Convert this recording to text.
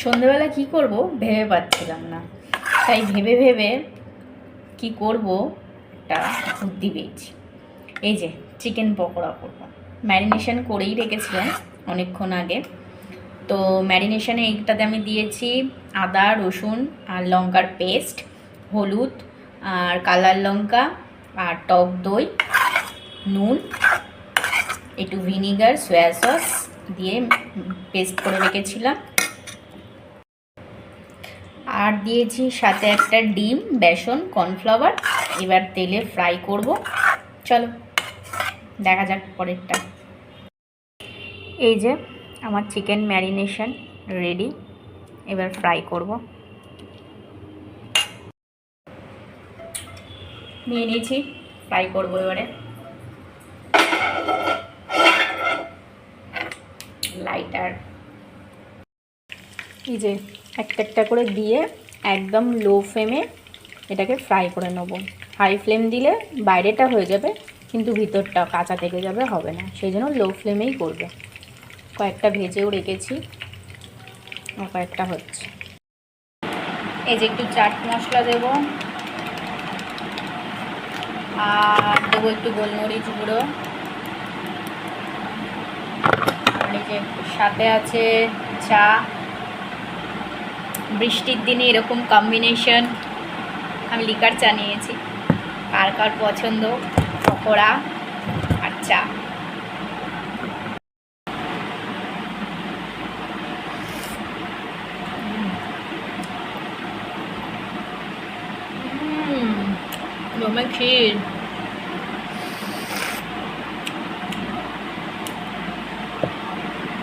সন্ধেবেলা কি করব ভেবে পাচ্ছিলাম না, তাই ভেবে ভেবে কি করব একটা বুদ্ধি পেয়েছি। এই যে চিকেন পকোড়া করব, ম্যারিনেশন করেই রেখেছিলাম অনেকক্ষণ আগে। তো ম্যারিনেশনে এইটাতে আমি দিয়েছি আদা রসুন আর লঙ্কার পেস্ট, হলুদ আর কালার লঙ্কা আর টক দই, নুন, একটু ভিনিগার, সয়া সস দিয়ে পেস্ট করে রেখেছিলাম। আর দিয়েছি সাথে একটা ডিম, বেসন, কর্নফ্লাওয়ার। এবার তেলে ফ্রাই করব। চলো দেখা যাক পরেরটা। এই যে আমার চিকেন ম্যারিনেশন রেডি, এবার ফ্রাই করব। নিয়ে নিয়েছি, ফ্রাই করবো এবারে। লাইটার এই যে একটা একটা করে দিয়ে একদম লো ফ্লেমে এটাকে ফ্রাই করে নেব। হাই ফ্লেম দিলে বাইরেটা হয়ে যাবে কিন্তু ভিতরটা কাঁচা থেকে যাবে, হবে না, সেই জন্য লো ফ্লেমেই করবে। কয়েকটা ভেজেও রেখেছি আর কয়েকটা হচ্ছে। এই যে একটু চাট মশলা দেবো আর দেবো একটু গোলমরিচ গুঁড়ো, আর এই যে সাথে আছে চা। বৃষ্টির দিনে এরকম কম্বিনেশন, আমি লিকার চা নিয়েছি। কার কার পছন্দ পকোড়া আর চা। ক্ষীর